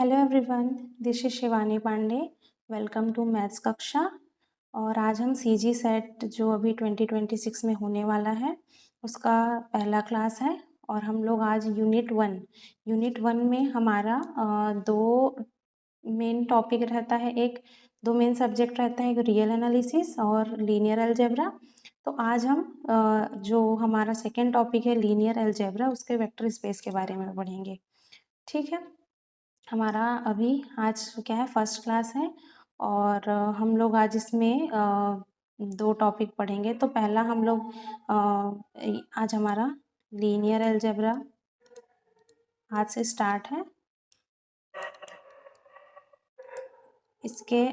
Hello everyone, this is Shivani Pandey. Welcome to maths कक्षा। और आज हम सीजी सेट जो अभी 2026 में होने वाला है उसका पहला क्लास है। और हम लोग आज यूनिट वन में हमारा दो मेन टॉपिक रहता है। दो मेन सब्जेक्ट रहता है, एक रियल एनालिसिस और लीनियर अलजेब्रा। तो आज हम जो हमारा सेकेंड टॉपिक है लीनियर अलजेब्रा, उसके वेक्टर स्पेस के बारे में पढ़ेंगे। ठीक है, हमारा अभी आज क्या है, फर्स्ट क्लास है। और हम लोग आज इसमें दो टॉपिक पढ़ेंगे। तो पहला हम लोग आज हमारा लीनियर अलजेब्रा आज से स्टार्ट है। इसके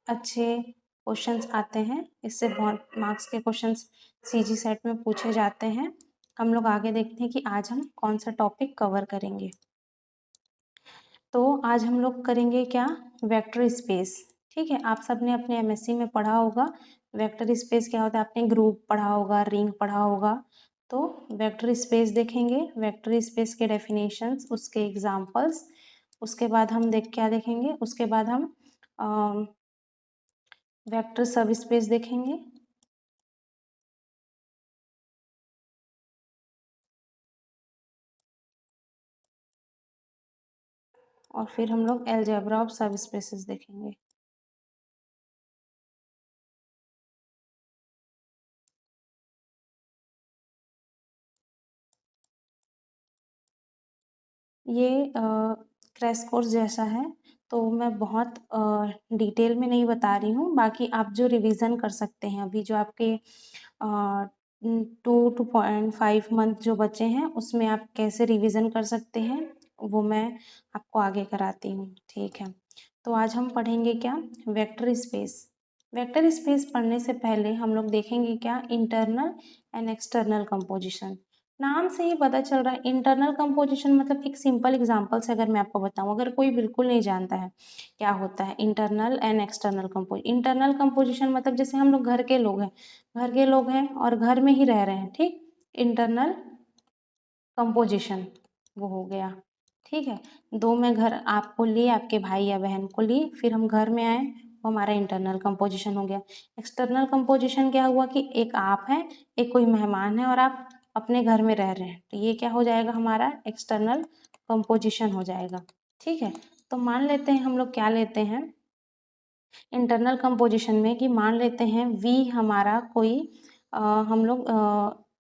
अच्छे क्वेश्चंस आते हैं, इससे बहुत मार्क्स के क्वेश्चंस सीजी सेट में पूछे जाते हैं। हम लोग आगे देखते हैं कि आज हम कौन सा टॉपिक कवर करेंगे। तो आज हम लोग करेंगे क्या, वेक्टर स्पेस। ठीक है, आप सब ने अपने एमएससी में पढ़ा होगा वेक्टर स्पेस क्या होता है। आपने ग्रुप पढ़ा होगा, रिंग पढ़ा होगा। तो वेक्टर स्पेस देखेंगे, वेक्टर स्पेस के डेफिनेशंस, उसके एग्जांपल्स। उसके बाद हम क्या देखेंगे, उसके बाद हम वेक्टर सब स्पेस देखेंगे। और फिर हम लोग अलजेब्रा ऑफ सब स्पेसेस देखेंगे। ये क्रैश कोर्स जैसा है, तो मैं बहुत डिटेल में नहीं बता रही हूँ। बाकी आप जो रिवीजन कर सकते हैं, अभी जो आपके 2.5 मंथ जो बचे हैं उसमें आप कैसे रिवीजन कर सकते हैं वो मैं आपको आगे कराती हूँ। ठीक है, तो आज हम पढ़ेंगे क्या, वेक्टर स्पेस। वेक्टर स्पेस पढ़ने से पहले हम लोग देखेंगे क्या, इंटरनल एंड एक्सटर्नल कंपोजिशन। नाम से ही पता चल रहा है इंटरनल कंपोजिशन मतलब एक सिंपल एग्जांपल से अगर मैं आपको बताऊं, अगर कोई बिल्कुल नहीं जानता है क्या होता है internal and external composition. Internal composition मतलब जैसे हम लोग घर के लोग हैं और घर में ही रह रहे हैं। ठीक, इंटरनल कंपोजिशन वो हो गया। ठीक है, दो में घर आपको लिए, आपके भाई या बहन को लिए, फिर हम घर में आए, वो हमारा इंटरनल कंपोजिशन हो गया। एक्सटर्नल कंपोजिशन क्या हुआ कि एक आप है, एक कोई मेहमान है और आप अपने घर में रह रहे हैं, तो ये क्या हो जाएगा, हमारा एक्सटर्नल कंपोजिशन हो जाएगा। ठीक है, तो मान लेते हैं हम लोग क्या लेते हैं इंटरनल कंपोजिशन में, कि मान लेते हैं वी हमारा कोई हम लोग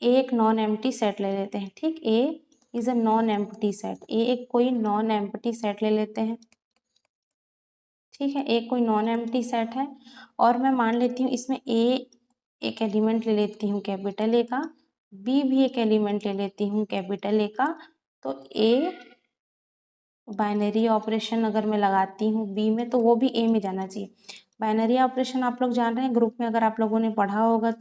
एक नॉन एम्प्टी सेट ले लेते हैं। ठीक, A is a non empty set, A एक कोई नॉन एम्प्टी सेट ले लेते हैं। ठीक है, एक कोई नॉन एम्प्टी सेट है और मैं मान लेती हूँ इसमें ए एक एलिमेंट ले लेती हूँ कैपिटल ए का, बी भी एक एलिमेंट ले लेती हूँ कैपिटल ए का। तो ए बाइनरी ऑपरेशन अगर मैं लगाती हूँ बी में तो वो भी ए में जाना चाहिए। बाइनरी ऑपरेशन आप लोग जान रहे हैं, ग्रुप में अगर आप लोगों ने पढ़ा होगा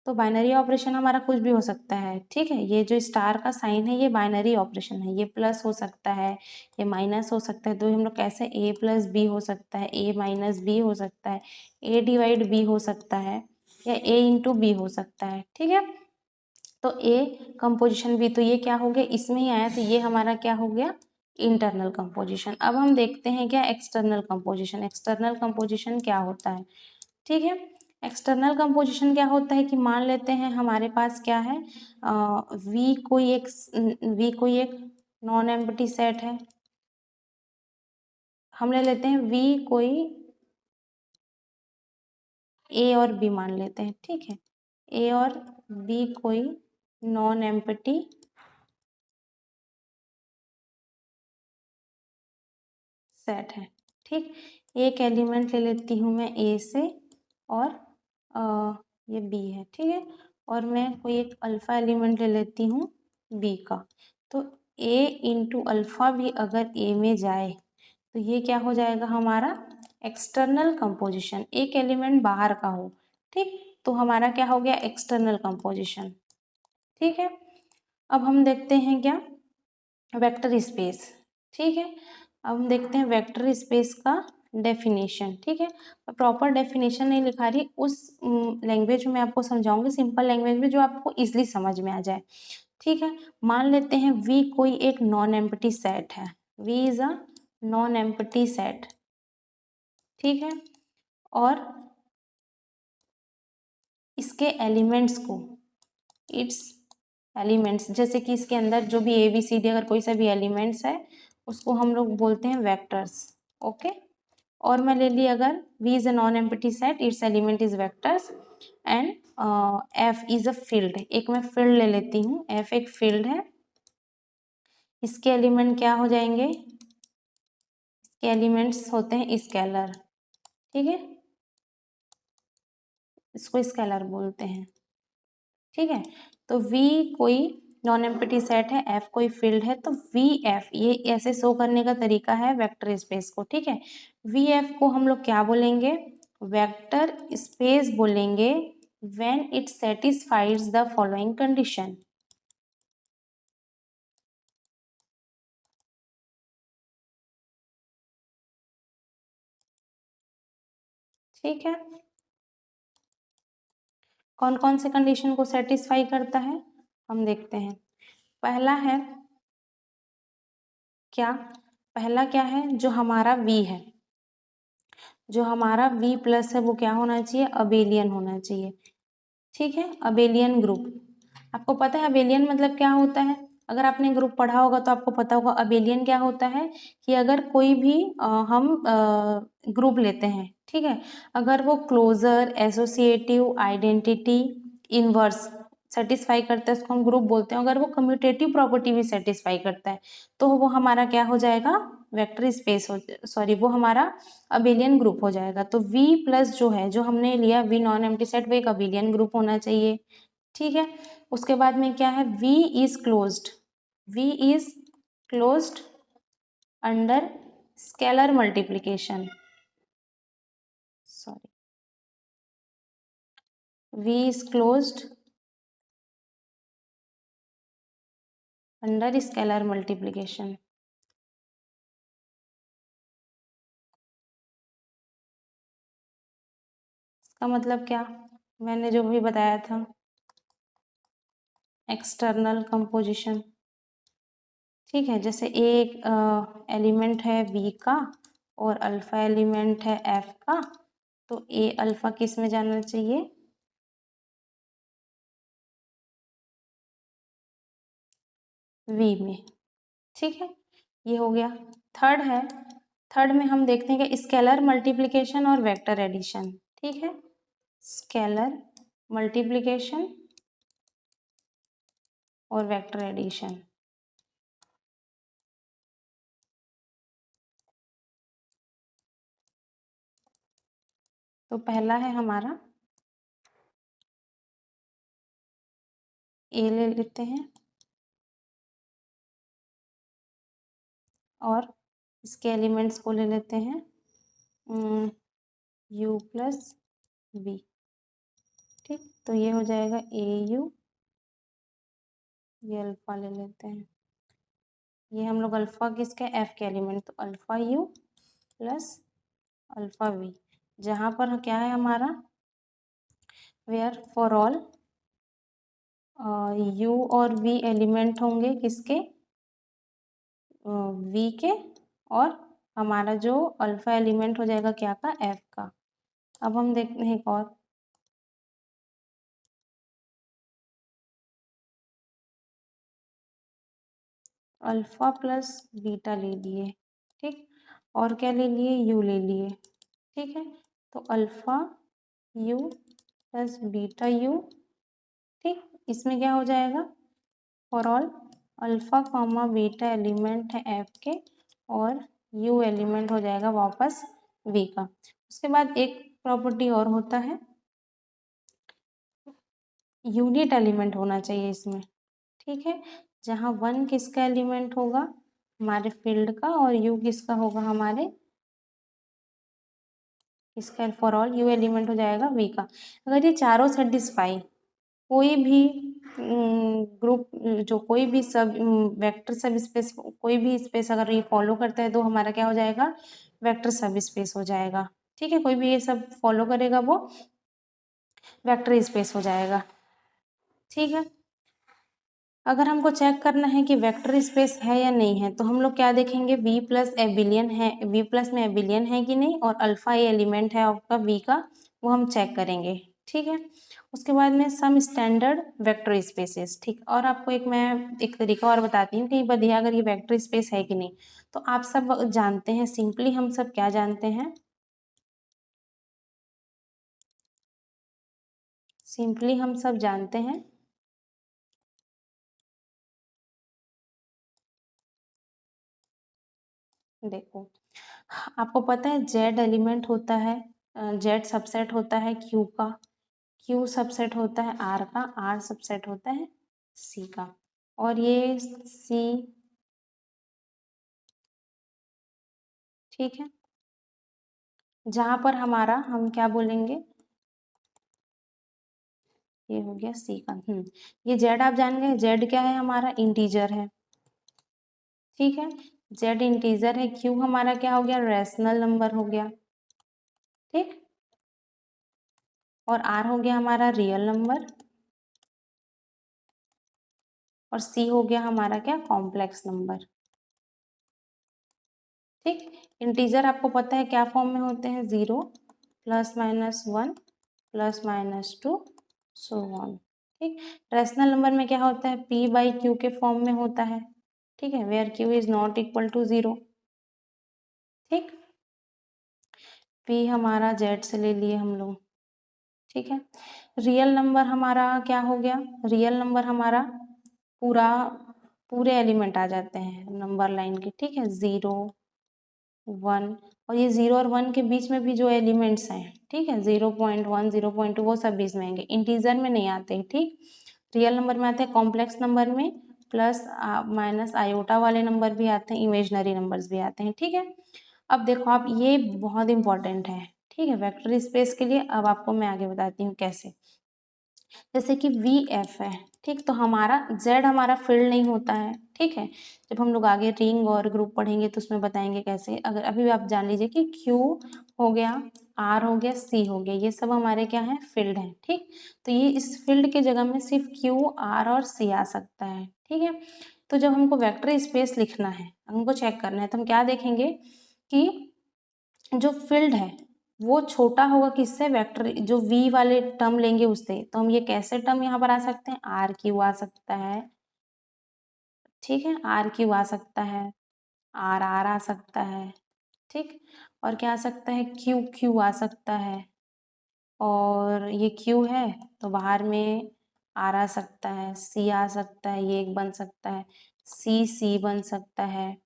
तो बाइनरी ऑपरेशन हमारा कुछ भी हो सकता है। ठीक है, ये जो स्टार का साइन है ये बाइनरी ऑपरेशन है, ये प्लस हो सकता है, ये माइनस हो सकता है। तो हम लोग कैसे, ए प्लस बी हो सकता है, ए माइनस बी हो सकता है, ए डिवाइड बी हो सकता है, या ए इंटू बी हो सकता है। ठीक है, तो ए कंपोजिशन भी, तो ये क्या हो गया, इसमें ही आया, तो ये हमारा क्या हो गया, इंटरनल कंपोजिशन। अब हम देखते हैं क्या एक्सटर्नल कंपोजिशन। एक्सटर्नल कंपोजिशन क्या होता है, ठीक है, एक्सटर्नल कंपोजिशन क्या होता है कि मान लेते हैं हमारे पास क्या है, वी कोई एक नॉन एम्प्टी सेट है। हम ले लेते हैं वी कोई ए और बी मान लेते हैं। ठीक है, ए और बी कोई नॉन एम्प्टी सेट है। ठीक, एक एलिमेंट ले लेती हूँ मैं ए से और ये बी है। ठीक है, और मैं कोई एक अल्फा एलिमेंट ले लेती हूँ बी का। तो ए इंटू अल्फा भी अगर ए में जाए तो ये क्या हो जाएगा, हमारा एक्सटर्नल कंपोजिशन। एक एलिमेंट बाहर का हो, ठीक, तो हमारा क्या हो गया, एक्सटर्नल कंपोजिशन। ठीक है, अब हम देखते हैं क्या, वेक्टर स्पेस। ठीक है, अब हम देखते हैं वेक्टर स्पेस का डेफिनेशन। ठीक है, प्रॉपर डेफिनेशन नहीं लिखा रही, उस लैंग्वेज में आपको समझाऊंगी, सिंपल लैंग्वेज में जो आपको इजली समझ में आ जाए। ठीक है, मान लेते हैं वी कोई एक नॉन एम्प्टी सेट है, V is a non empty set, ठीक है, और इसके एलिमेंट्स को, इट्स एलिमेंट्स, जैसे कि इसके अंदर जो भी ए बी सी डी अगर कोई सा भी एलिमेंट्स है उसको हम लोग बोलते हैं वेक्टर्स, ओके। और मैं ले ली अगर V is a non empty set, it's element is vectors and F is a field, एक मैं फील्ड ले लेती हूँ, F एक फील्ड है, इसके एलिमेंट क्या हो जाएंगे, इसके एलिमेंट्स होते हैं स्केलर, ठीक है, इसको स्केलर बोलते हैं, ठीक है। तो V कोई नॉन एम्प्टी सेट है, F कोई फील्ड है, तो VF ये ऐसे शो करने का तरीका है वेक्टर स्पेस को, ठीक है। VF को हम लोग क्या बोलेंगे, वेक्टर स्पेस बोलेंगे when it satisfies the following condition, ठीक है। कौन कौन से कंडीशन को सेटिस्फाई करता है हम देखते हैं। पहला है क्या, पहला क्या है, जो हमारा V है, जो हमारा V प्लस है वो क्या होना चाहिए, अबेलियन होना चाहिए, ठीक है, अबेलियन ग्रुप। आपको पता है अबेलियन मतलब क्या होता है, अगर आपने ग्रुप पढ़ा होगा तो आपको पता होगा अबेलियन क्या होता है, कि अगर कोई भी हम ग्रुप लेते हैं, ठीक है, अगर वो closure, associative, identity, inverse satisfy करता है उसको हम ग्रुप बोलते हैं, अगर वो कम्यूटेटिव प्रॉपर्टी भी सेटिस्फाई करता है तो वो हमारा क्या हो जाएगा, वेक्टर स्पेस हो, सॉरी वो हमारा अबेलियन ग्रुप हो जाएगा। तो V प्लस जो है, जो हमने लिया V नॉन एम्प्टी सेट, वो एक अबेलियन ग्रुप होना चाहिए, ठीक है। उसके बाद में क्या है, V is closed, V is closed under scalar multiplication, sorry, V is closed under scalar multiplication. इसका मतलब क्या, मैंने जो भी बताया था, एक्सटर्नल कंपोजिशन, ठीक है, जैसे एक एलिमेंट है V का और अल्फा एलिमेंट है F का, तो A अल्फा किस में जाना चाहिए, V में, ठीक है, ये हो गया। थर्ड है, थर्ड में हम देखते हैं कि स्केलर मल्टीप्लिकेशन और वेक्टर एडिशन, ठीक है, स्केलर मल्टीप्लिकेशन और वेक्टर एडिशन। तो पहला है हमारा ए ले लेते हैं और इसके एलिमेंट्स को ले लेते हैं U प्लस बी, ठीक, तो ये हो जाएगा AU, ये अल्फा ले लेते हैं, ये हम लोग अल्फा किसके, F के एलिमेंट, तो alpha U plus alpha V, जहाँ पर क्या है हमारा, वेयर फॉर ऑल U और V एलिमेंट होंगे किसके, V के, और हमारा जो अल्फा एलिमेंट हो जाएगा क्या का, F का। अब हम देखते हैं एक और, अल्फा प्लस बीटा ले लिए, ठीक, और क्या ले लिए, U ले लिए, ठीक है, तो alpha U plus beta U, ठीक, इसमें क्या हो जाएगा, for all alpha comma beta element है F के और U एलिमेंट हो जाएगा वापस V का। उसके बाद एक प्रॉपर्टी और होता है, यूनिट एलिमेंट होना चाहिए इसमें, ठीक है, जहाँ 1 किसका एलिमेंट होगा, हमारे फील्ड का, और U किसका होगा, हमारे इसका, फॉर ऑल U एलिमेंट हो जाएगा V का। अगर ये चारों सेटिस्फाई, कोई भी ग्रुप, जो कोई भी सब वेक्टर सब स्पेस, कोई भी स्पेस अगर ये फॉलो करता है तो हमारा क्या हो जाएगा, वेक्टर सब स्पेस हो जाएगा, ठीक है, कोई भी ये सब फॉलो करेगा वो वेक्टर स्पेस हो जाएगा, ठीक है। अगर हमको चेक करना है कि वेक्टर स्पेस है या नहीं है, तो हम लोग क्या देखेंगे, V प्लस एबिलियन है, V प्लस में एबिलियन है कि नहीं, और अल्फा ये एलिमेंट है आपका V का, वो हम चेक करेंगे। ठीक है, उसके बाद में सम स्टैंडर्ड वेक्टर स्पेसेस। ठीक, और आपको एक तरीका और बताती हूँ कि बढ़िया अगर ये वेक्टर स्पेस है कि नहीं। तो आप सब जानते हैं, सिंपली हम सब क्या जानते हैं, सिंपली हम सब जानते हैं, देखो आपको पता है जेड एलिमेंट होता है, जेड सबसेट होता है क्यू का, क्यू सबसेट होता है आर का, आर सबसेट होता है सी का, और ये सी, ठीक है, जहां पर हमारा हम क्या बोलेंगे, ये हो गया सी का। ये जेड आप जान गए, जेड क्या है हमारा, इंटीजर है। ठीक है, जेड इंटीजर है, क्यू हमारा क्या हो गया, रैशनल नंबर हो गया। ठीक, और आर हो गया हमारा रियल नंबर, और सी हो गया हमारा क्या, कॉम्प्लेक्स नंबर। ठीक, इंटीजर आपको पता है क्या फॉर्म में होते हैं, 0 plus minus 1 plus minus 2 so on. ठीक, रैशनल नंबर में क्या होता है, p बाई क्यू के फॉर्म में होता है। ठीक है, where q is not equal to 0। ठीक, p हमारा z से ले लिए हम लोग। ठीक है, रियल नंबर हमारा क्या हो गया, रियल नंबर हमारा पूरा पूरे एलिमेंट आ जाते हैं नंबर लाइन के। ठीक है, 0 1, और ये 0 और 1 के बीच में भी जो एलिमेंट्स हैं, ठीक है, 0.1 0.2 वो सब बीच में आएंगे, इंटीजर में नहीं आते। ठीक, रियल नंबर में आते हैं, कॉम्प्लेक्स नंबर में प्लस माइनस आयोटा वाले नंबर भी आते हैं, इमेजनरी नंबर्स भी आते हैं। ठीक है, अब देखो आप, ये बहुत इंपॉर्टेंट है। ठीक है, वेक्टर स्पेस के लिए अब आपको मैं आगे बताती हूँ कैसे। जैसे कि वी एफ है, ठीक, तो हमारा जेड हमारा फील्ड नहीं होता है। ठीक है, जब हम लोग आगे रिंग और ग्रुप पढ़ेंगे तो उसमें बताएंगे कैसे। अगर अभी आप जान लीजिए कि क्यू हो गया, आर हो गया, सी हो गया, ये सब हमारे क्या है, फील्ड है। ठीक, तो ये इस फील्ड के जगह में सिर्फ क्यू आर और सी आ सकता है। ठीक है, तो जब हमको वेक्टर स्पेस लिखना है, हमको चेक करना है, तो हम क्या देखेंगे कि जो फील्ड है वो छोटा होगा किससे, वेक्टर जो v वाले टर्म लेंगे उससे। तो हम ये कैसे टर्म यहाँ पर आ सकते हैं, आर क्यू आ सकता है। ठीक है, आर क्यू आ सकता है, आर आर आ सकता है। ठीक, और क्या आ सकता है, क्यू क्यू आ सकता है, और ये क्यू है तो बाहर में आर आ सकता है, सी आ सकता है, ये एक बन सकता है, सी सी बन सकता है,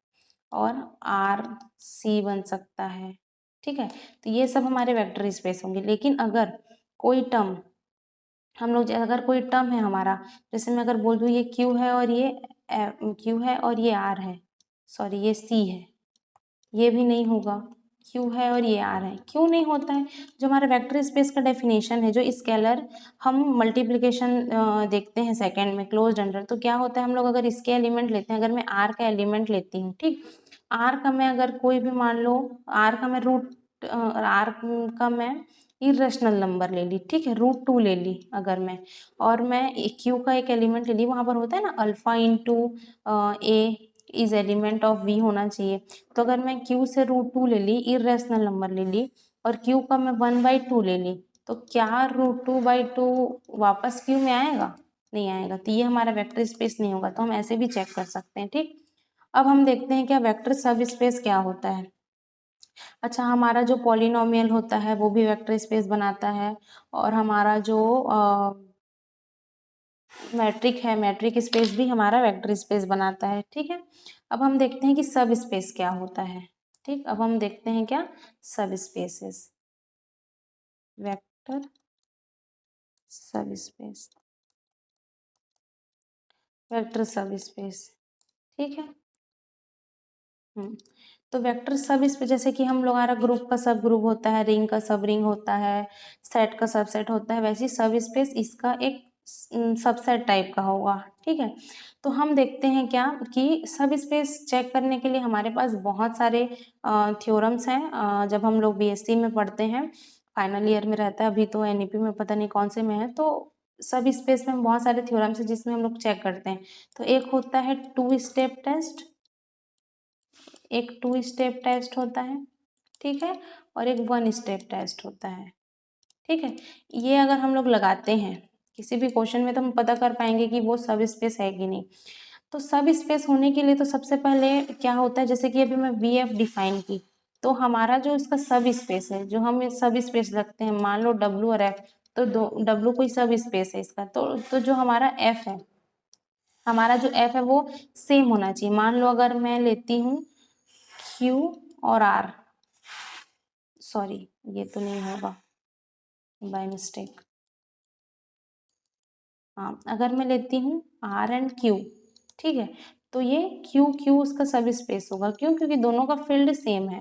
और आर सी बन सकता है। ठीक है, तो ये सब हमारे वेक्टर स्पेस होंगे। लेकिन अगर कोई टर्म, हम लोग अगर कोई टर्म है हमारा, जैसे मैं अगर बोल दूँ ये क्यू है और ये क्यू है और ये आर है, सॉरी ये सी है, ये भी नहीं होगा। क्यू है और ये आर है, क्यों नहीं होता है, जो हमारा वेक्टर स्पेस का डेफिनेशन है, जो स्केलर हम मल्टीप्लिकेशन देखते हैं सेकंड में क्लोज्ड अंडर, तो क्या होता है, हम लोग अगर इसके एलिमेंट लेते हैं, अगर मैं आर का एलिमेंट लेती हूँ, ठीक, आर का मैं अगर कोई भी मान लो, आर का मैं आर का मैं इरेशनल नंबर ले ली, ठीक है, √2 ले ली अगर मैं, और मैं क्यू का एक एलिमेंट ले ली, वहाँ पर होता है ना alpha into A is element of V होना चाहिए। तो अगर मैं क्यू से √2 ले ली, इरेशनल नंबर ले ली, और क्यू का मैं 1/2 ले ली, तो क्या √2/2 वापस क्यू में आएगा, नहीं आएगा। तो ये हमारा वेक्टर स्पेस नहीं होगा, तो हम ऐसे भी चेक कर सकते हैं। ठीक, अब हम देखते हैं क्या वेक्टर सब स्पेस क्या होता है। अच्छा, हमारा जो पॉलिनोमियल होता है वो भी वेक्टर स्पेस बनाता है, और हमारा जो मैट्रिक है, मैट्रिक स्पेस भी हमारा वेक्टर स्पेस बनाता है। ठीक है, अब हम देखते हैं कि सब स्पेस क्या होता है। ठीक, अब हम देखते हैं क्या सब स्पेसेस, वेक्टर सब स्पेस, वेक्टर सब स्पेस। ठीक है, तो वेक्टर सब स्पेस, जैसे कि हम लोग हमारा ग्रुप का सब ग्रुप होता है, रिंग का सब रिंग होता है, सेट का सब सेट होता है, वैसे ही सब स्पेस इसका एक सबसेट टाइप का होगा। ठीक है, तो हम देखते हैं क्या कि सब स्पेस चेक करने के लिए हमारे पास बहुत सारे थ्योरम्स हैं। जब हम लोग बीएससी में पढ़ते हैं, फाइनल ईयर में रहता है, अभी तो एनईपी में पता नहीं कौन से में है, तो सब स्पेस में बहुत सारे थ्योरम्स हैं जिसमें हम लोग चेक करते हैं। तो एक होता है 2 स्टेप टेस्ट, एक 2 स्टेप टेस्ट होता है, ठीक है, और एक 1 स्टेप टेस्ट होता है, ठीक है। ये अगर हम लोग लगाते हैं किसी भी क्वेश्चन में तो हम पता कर पाएंगे कि वो सब स्पेस है कि नहीं। तो सब स्पेस होने के लिए तो सबसे पहले क्या होता है, जैसे कि अभी मैं वी एफ डिफाइन की, तो हमारा जो इसका सब स्पेस है, जो हम सब स्पेस रखते हैं, मान लो डब्लू और एफ, तो दो डब्लू कोई सब स्पेस है इसका, तो जो हमारा एफ है, हमारा जो एफ है वो सेम होना चाहिए। मान लो अगर मैं लेती हूँ क्यू और आर, सॉरी ये तो नहीं होगा बाय मिस्टेक, हाँ अगर मैं लेती हूँ आर एंड क्यू, ठीक है, तो ये क्यू क्यू उसका सब स्पेस होगा, क्यों, क्योंकि दोनों का फील्ड सेम है,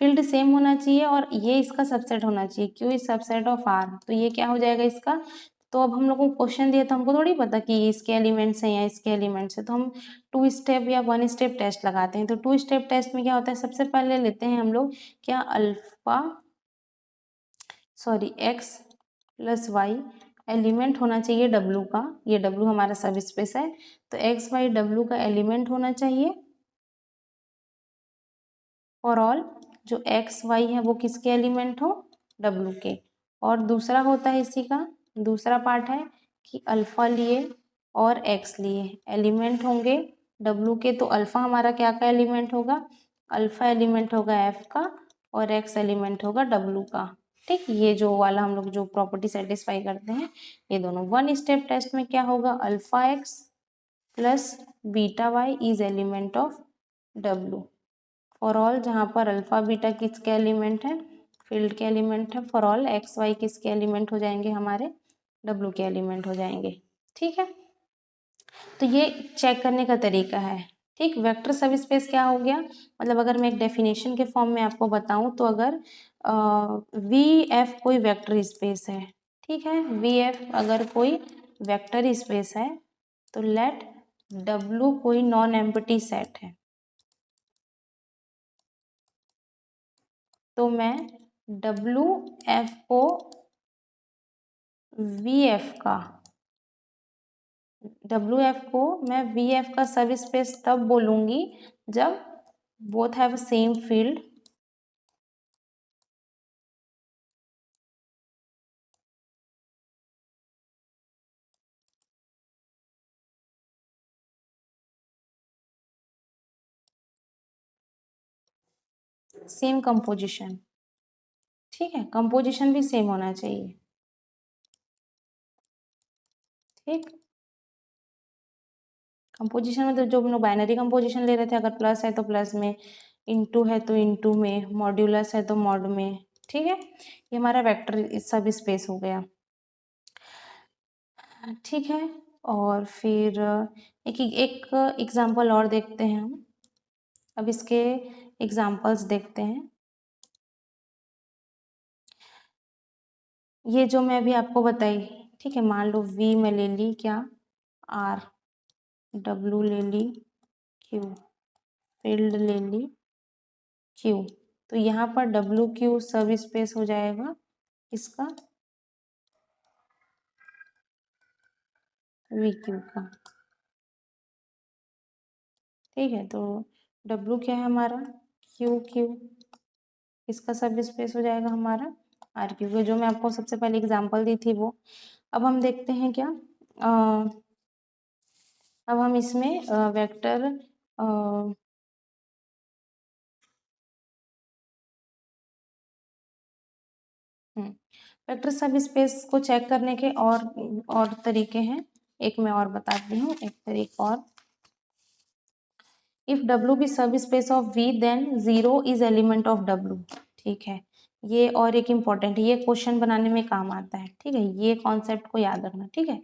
फील्ड सेम होना चाहिए, और ये इसका सबसेट होना चाहिए, Q is subset of R, तो ये क्या हो जाएगा इसका। तो अब हम लोग को क्वेश्चन दिया तो हमको थोड़ी पता कि इसके एलिमेंट्स हैं या इसके एलिमेंट्स हैं, तो हम 2 स्टेप या 1 स्टेप टेस्ट लगाते हैं। तो 2 स्टेप टेस्ट में क्या होता है, सबसे पहले लेते हैं हम लोग क्या, alpha sorry X plus Y element होना चाहिए डब्लू का, ये डब्लू हमारा सब स्पेस है, तो एक्स वाई डब्लू का एलिमेंट होना चाहिए फॉर ऑल, जो एक्स वाई है वो किसके एलिमेंट हो, डब्लू के। और दूसरा होता है इसी का दूसरा पार्ट है कि अल्फा लिए और एक्स लिए एलिमेंट होंगे डब्लू के, तो अल्फा हमारा क्या का एलिमेंट होगा, अल्फा एलिमेंट होगा एफ का, और एक्स एलिमेंट होगा डब्लू का, ठीक। ये जो वाला हम लोग जो प्रॉपर्टी सेटिस्फाई करते हैं ये दोनों। 1 स्टेप टेस्ट में क्या होगा, alpha X plus beta Y is element of W for all, जहाँ पर अल्फा बीटा किसके एलिमेंट है, फील्ड के एलिमेंट है, फॉर ऑल एक्स वाई किसके एलिमेंट हो जाएंगे, हमारे डब्लू के एलिमेंट हो जाएंगे, ठीक है। तो ये चेक करने का तरीका है, ठीक। वेक्टर सब स्पेस क्या हो गया, मतलब अगर मैं एक डेफिनेशन के फॉर्म में आपको बताऊं, तो अगर वी एफ कोई वेक्टर स्पेस है, ठीक है, वी एफ अगर कोई वेक्टर स्पेस है, तो लेट डब्लू कोई नॉन एम्प्टी सेट है, तो मैं डब्लू एफ को वी एफ का, डब्लू एफ को मैं वी एफ का सब स्पेस तब बोलूंगी जब both have same field, same composition, ठीक है, कंपोजिशन भी सेम होना चाहिए, ठीक। कंपोजिशन में तो जो हम लोग बाइनरी कंपोजिशन ले रहे थे, अगर प्लस है तो प्लस में, इनटू है तो इनटू में, मॉड्यूलस है तो मॉड में, ठीक है। ये हमारा वेक्टर सब स्पेस हो गया, ठीक है। और फिर एक एक एग्जांपल और देखते हैं हम, अब इसके एग्जांपल्स देखते हैं। ये जो मैं अभी आपको बताई, ठीक है, मान लो वी में ले ली क्या, आर, डब्लू ले ली क्यू, फील्ड ले ली क्यू, तो यहाँ पर डब्लू क्यू सब स्पेस हो जाएगा इसका वी क्यू का, ठीक है। तो डब्लू क्या है हमारा, क्यू क्यू, इसका सब स्पेस हो जाएगा हमारा आर क्यू का, जो मैं आपको सबसे पहले एग्जांपल दी थी वो। अब हम देखते हैं क्या, अब हम इसमें वेक्टर वेक्टर सब स्पेस को चेक करने के और तरीके हैं, एक मैं और बताती हूँ एक तरीका और। If W be subspace of V then zero is element of W, ठीक है। ये और एक इम्पॉर्टेंट, ये क्वेश्चन बनाने में काम आता है, ठीक है, ये कॉन्सेप्ट को याद रखना, ठीक है,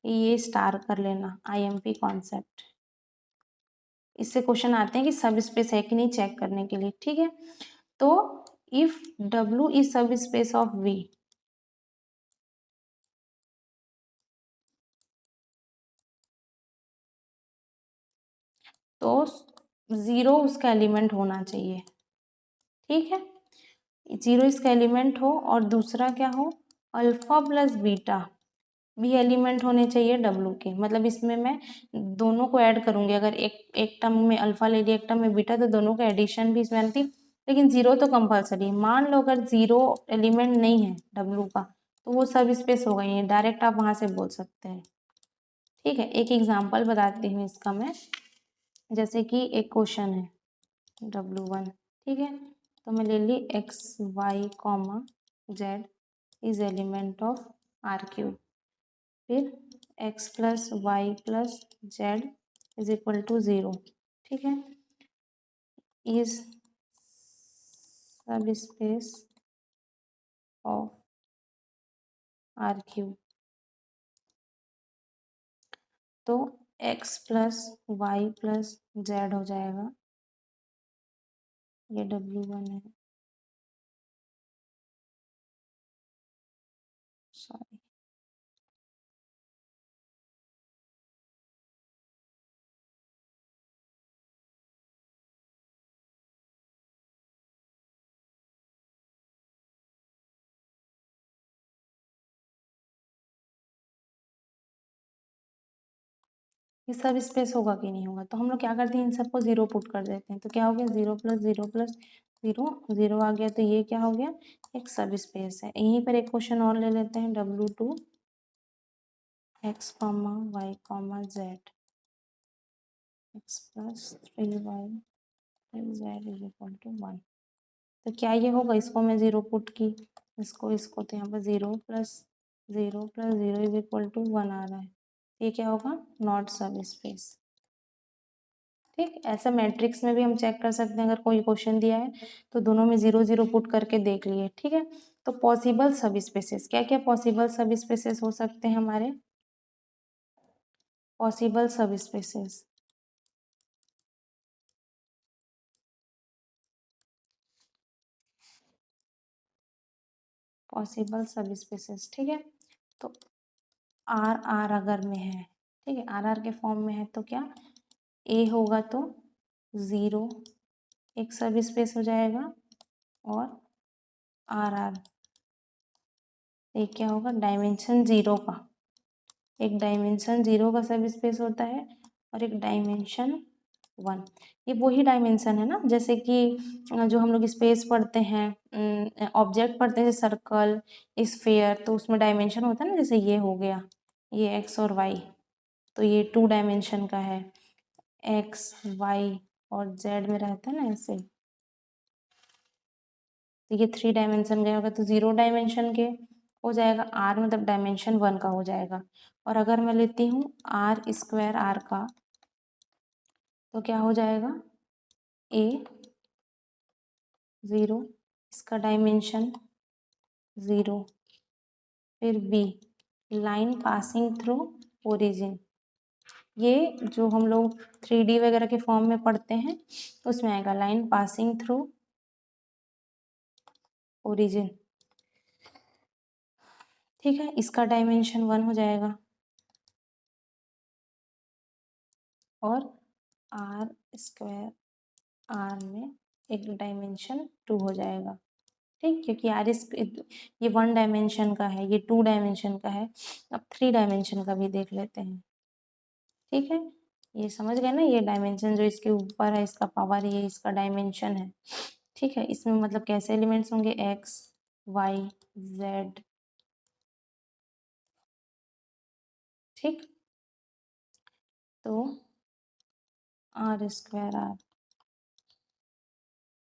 ये स्टार कर लेना, आईएमपी कॉन्सेप्ट, इससे क्वेश्चन आते हैं कि सब स्पेस है कि नहीं चेक करने के लिए, ठीक है। तो if W is subspace of we, तो जीरो उसका एलिमेंट होना चाहिए, ठीक है, जीरो इसका एलिमेंट हो, और दूसरा क्या हो, alpha plus beta B element होने चाहिए डब्लू के, मतलब इसमें मैं दोनों को ऐड करूंगी। अगर एक टर्म में अल्फा ले लिया, एक टर्म में बीटा, तो दोनों का एडिशन भी इसमें आती, लेकिन जीरो तो कंपलसरी। मान लो अगर जीरो एलिमेंट नहीं है डब्लू का, तो वो सब स्पेस होगा ही, डायरेक्ट आप वहां से बोल सकते हैं। ठीक है, एक एग्जाम्पल बताती हूँ इसका मैं। जैसे कि एक क्वेश्चन है W1, ठीक है, तो मैं ले ली x y comma z is element of R cube, फिर x plus y plus z is equal to 0, ठीक है, is subspace of R cube. तो x plus y plus z हो जाएगा, ये W1 है, सॉरी, ये सब स्पेस होगा कि नहीं होगा, तो हम लोग क्या करते हैं, इन सबको जीरो पुट कर देते हैं। तो क्या हो गया, zero plus zero plus zero, zero आ गया, तो ये क्या हो गया, एक सब स्पेस है। यहीं पर एक क्वेश्चन और ले लेते हैं, W2 X comma Y comma Z X plus 3y Z is equal to 1। तो क्या ये होगा, इसको मैं जीरो पुट की, इसको तो यहाँ पर zero plus zero is equal to 1 आ रहा है, ये क्या होगा, नॉट सब स्पेस। ठीक, ऐसा मैट्रिक्स में भी हम चेक कर सकते हैं। अगर कोई क्वेश्चन दिया है तो दोनों में जीरो जीरो पुट करके देख लिए, ठीक है। तो पॉसिबल सब स्पेसेस, क्या क्या पॉसिबल सब स्पेसेस हो सकते हैं हमारे, पॉसिबल सब स्पेसेस, पॉसिबल सब स्पेसेस, ठीक है। तो आर आर अगर में है, ठीक है, आर आर के फॉर्म में है, तो क्या ए होगा तो ज़ीरो एक सब स्पेस हो जाएगा, और आर आर एक क्या होगा, डायमेंशन जीरो का, एक डायमेंशन जीरो का सब स्पेस होता है, और एक डायमेंशन 1। ये वही डायमेंशन है ना, जैसे कि जो हम लोग स्पेस पढ़ते हैं, ऑब्जेक्ट पढ़ते हैं, सर्कल स्फेयर, तो उसमें डायमेंशन होता है ना, जैसे ये हो गया, ये एक्स और वाई, तो ये 2 डायमेंशन का है, एक्स वाई और जेड में रहता है ना ऐसे, तो ये 3 डायमेंशन गया होगा, तो 0 डायमेंशन के हो जाएगा, आर मतलब डायमेंशन 1 का हो जाएगा। और अगर मैं लेती हूँ आर स्क्वायर आर का, तो क्या हो जाएगा, ए 0, इसका डायमेंशन 0, फिर बी लाइन पासिंग थ्रू ओरिजिन, ये जो हम लोग 3D वगैरह के फॉर्म में पढ़ते हैं उसमें आएगा, लाइन पासिंग थ्रू ओरिजिन, ठीक है, इसका डायमेंशन 1 हो जाएगा, और आर स्क्वायर आर में एक डायमेंशन 2 हो जाएगा, ठीक, क्योंकि आर इस ये 1 डायमेंशन का है, ये 2 डायमेंशन का है, अब 3 डायमेंशन का भी देख लेते हैं, ठीक है। ये समझ गए ना, ये डायमेंशन जो इसके ऊपर है, इसका पावर, ये इसका डायमेंशन है, ठीक है। इसमें मतलब कैसे एलिमेंट्स होंगे, एक्स वाई जेड, ठीक, तो R square R,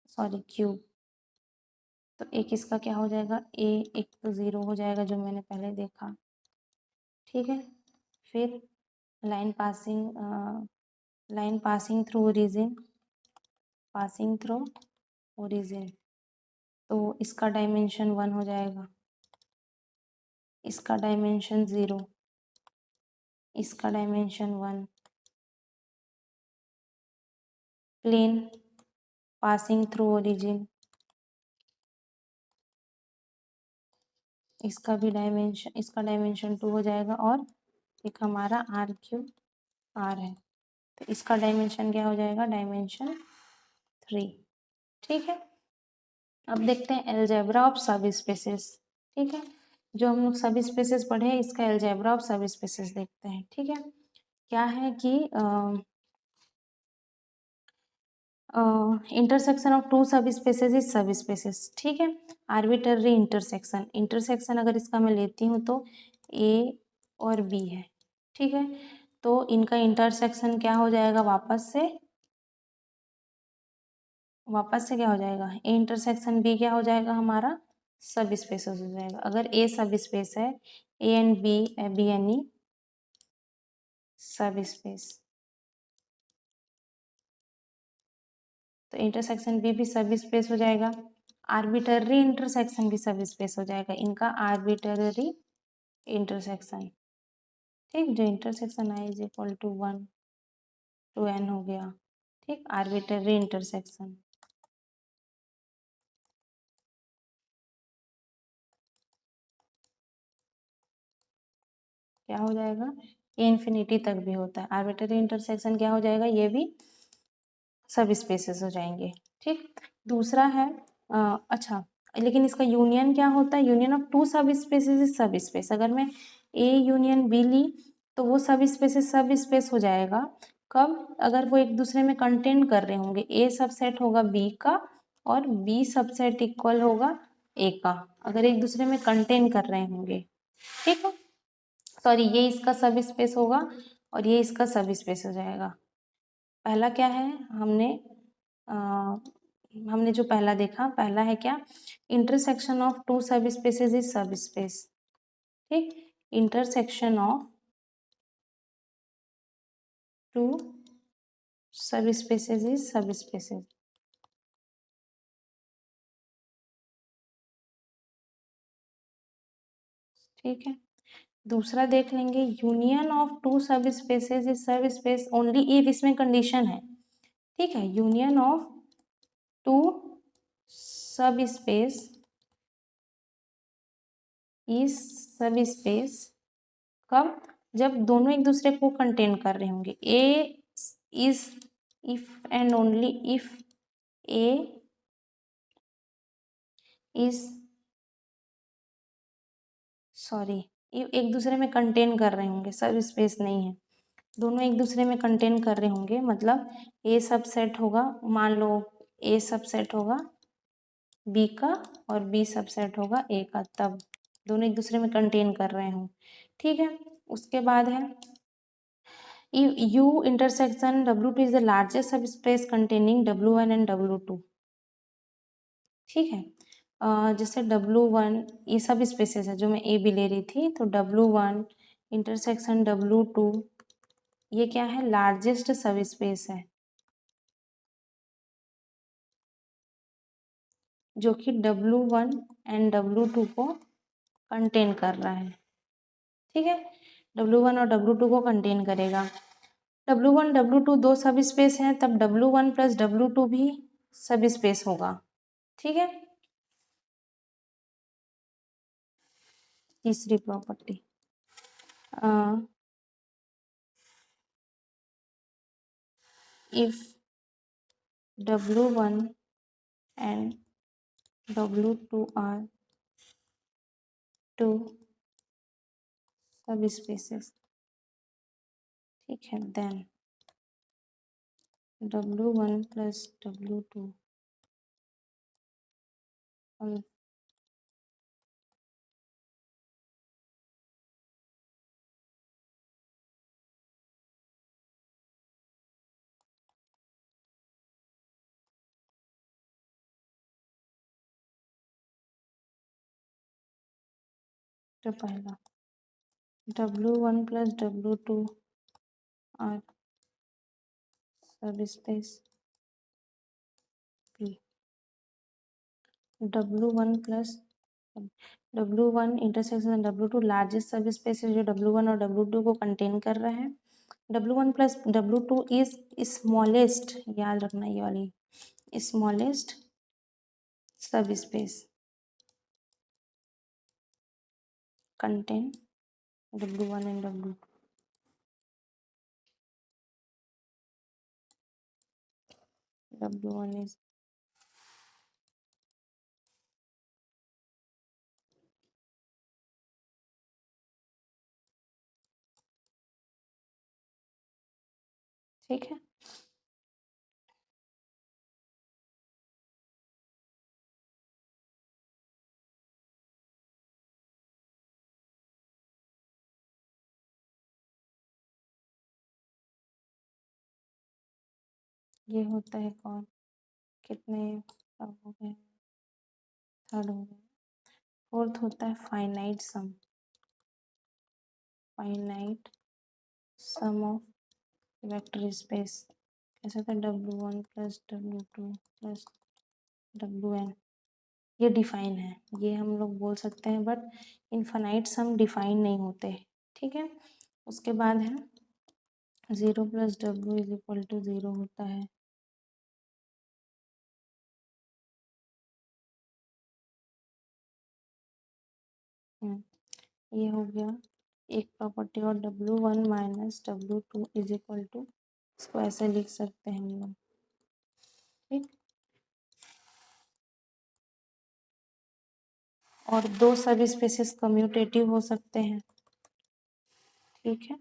sorry cube, तो एक इसका क्या हो जाएगा, ए, एक तो 0 हो जाएगा जो मैंने पहले देखा, ठीक है। फिर line passing through origin, passing through origin, तो इसका डायमेंशन 1 हो जाएगा, इसका डायमेंशन 0, इसका dimension 1, plane passing through origin, इसका भी डायमेंशन, इसका डायमेंशन 2 हो जाएगा, और एक हमारा आर क्यूब आर है, तो इसका डायमेंशन क्या हो जाएगा, डायमेंशन 3, ठीक है। अब देखते हैं अलजेब्रा ऑफ सब स्पेसेस, ठीक है। जो हम लोग सब स्पेसेस पढ़े हैं इसका अलजेब्रा ऑफ सब स्पेसेस देखते हैं। ठीक है, क्या है कि इंटरसेक्शन ऑफ टू सब स्पेसेस इज सब स्पेसेस। ठीक है, आर्बिटरी इंटरसेक्शन, इंटरसेक्शन अगर इसका मैं लेती हूँ तो ए और बी है। ठीक है, तो इनका इंटरसेक्शन क्या हो जाएगा, वापस से क्या हो जाएगा, ए इंटरसेक्शन बी क्या हो जाएगा हमारा, सब स्पेसेस हो जाएगा। अगर ए सब स्पेस है, A and B, be any subspace, तो इंटरसेक्शन बी सब स्पेस हो जाएगा। आर्बिटरी इंटरसेक्शन भी सब स्पेस हो जाएगा, इनका आर्बिटरी इंटरसेक्शन। ठीक, जो intersection I is equal to 1 to n हो गया। ठीक, आर्बिटरी इंटरसेक्शन क्या हो जाएगा, ये इन्फिनिटी तक भी होता है। आर्बिटरी इंटरसेक्शन क्या हो जाएगा, ये भी सब स्पेसेस हो जाएंगे। ठीक, दूसरा है अच्छा, लेकिन इसका यूनियन क्या होता है, यूनियन ऑफ टू सब स्पेसेस इज सब स्पेस। अगर मैं ए यूनियन बी ली तो वो सब स्पेसेस सब स्पेस हो जाएगा। कब, अगर वो एक दूसरे में कंटेन कर रहे होंगे, ए सबसेट होगा बी का और बी सबसेट इक्वल होगा ए का, अगर एक दूसरे में कंटेन कर रहे होंगे। ठीक है, सॉरी, ये इसका सब स्पेस होगा और ये इसका सब स्पेस हो जाएगा। पहला क्या है, हमने जो पहला देखा, पहला है क्या, इंटरसेक्शन ऑफ टू सब स्पेसेस इज सब स्पेस। ठीक, इंटरसेक्शन ऑफ टू सब स्पेसेस इज सब स्पेसेस। ठीक है, दूसरा देख लेंगे, यूनियन ऑफ टू सब स्पेसेस इज सब स्पेस ओनली इफ, इसमें कंडीशन है। ठीक है, यूनियन ऑफ टू सब स्पेस इज सब स्पेस कब, जब दोनों एक दूसरे को कंटेन कर रहे होंगे। A is, if and only if A is, sorry, एक दूसरे में कंटेन कर रहे होंगे, सब स्पेस नहीं है, दोनों एक दूसरे में कंटेन कर रहे होंगे, मतलब ए सबसेट होगा, मान लो ए सबसेट होगा बी का और बी सबसेट होगा ए का, तब दोनों एक दूसरे में कंटेन कर रहे हों। ठीक है, उसके बाद है U intersection W2 is the largest subspace containing W1 and W2। ठीक है, जैसे W1 ये सब स्पेसेस है जो मैं ए बी ले रही थी, तो W1 इंटरसेक्शन W2 ये क्या है, लार्जेस्ट सब स्पेस है जो कि W1 एंड W2 को कंटेन कर रहा है। ठीक है, W1 और W2 को कंटेन करेगा। W1 W2 दो सब स्पेस हैं, तब W1 प्लस W2 भी सब स्पेस होगा। ठीक है, तीसरी property, if W1 and W2 are two subspaces, ठीक है, देन W1 प्लस W2 और तो पहला W1 प्लस W2 आर सब space P, W1 plus W1 intersection W2 largest सब स्पेस है जो W1 और W2 को कंटेन कर रहा है। W1 plus W2 is smallest, याद रखना ये वाली, स्मॉलेस्ट सब space contain W1 and W2। W1 is ठीक है। ये होता है कौन, कितने अब हो गए, थर्ड हो गया। फोर्थ होता है finite sum, finite sum of vector space. कैसे होता है, W1 plus W2 plus WN। ये डिफाइन है, ये हम लोग बोल सकते हैं, बट इनफाइनाइट सम डिफाइन नहीं होते। ठीक है। उसके बाद है 0 plus W is equal to 0 होता है। ये हो गया एक प्रॉपर्टी। और W1 minus W2 is equal to, इसको ऐसे लिख सकते हैं हम लोग। ठीक। और दो सब स्पेसिस कम्यूटेटिव हो सकते हैं। ठीक है।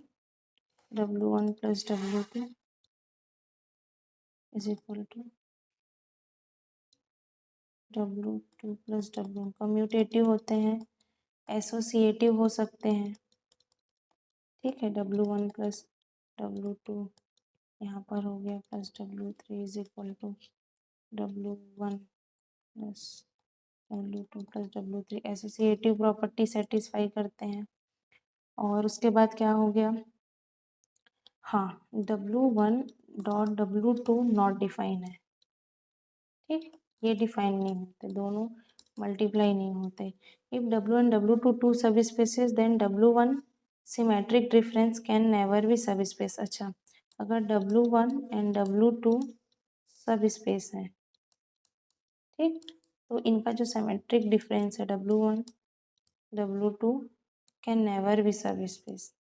W1 plus W2 is equal to W2 plus W1 commutative होते हैं, एसोसिएटिव हो सकते हैं। ठीक है। W1 प्लस W2 यहाँ पर हो गया plus W3 is equal to W1 plus W2 plus W3, associative property satisfy करते हैं। और उसके बाद क्या हो गया, हाँ, W1 dot W2 not define है। ठीक। ये डिफाइन नहीं होते, दोनों मल्टीप्लाई नहीं होते। If W1 W2 two subspaces then W1 symmetric difference can never be subspace. अच्छा, अगर W1 एंड W2 सब स्पेस है, ठीक, तो इनका जो सिमेट्रिक डिफरेंस है W1 W2 can never be सब स्पेस।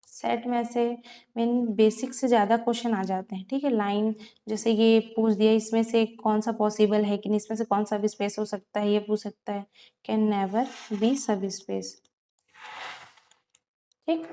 सेट में ऐसे मीन बेसिक से ज़्यादा क्वेश्चन आ जाते हैं। ठीक है। लाइन जैसे ये पूछ दिया, इसमें से कौन सा पॉसिबल है कि नहीं, इसमें से कौन सा सब स्पेस हो सकता है, ये पूछ सकता है। कैन नेवर बी सब स्पेस। ठीक।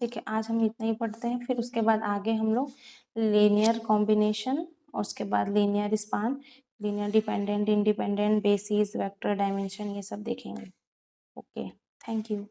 ठीक है, आज हम इतना ही पढ़ते हैं, फिर उसके बाद आगे हम लोग लीनियर कॉम्बिनेशन और उसके बाद linear span, linear dependent, independent, basis, vector, dimension, ये सब देखेंगे। Okay, thank you.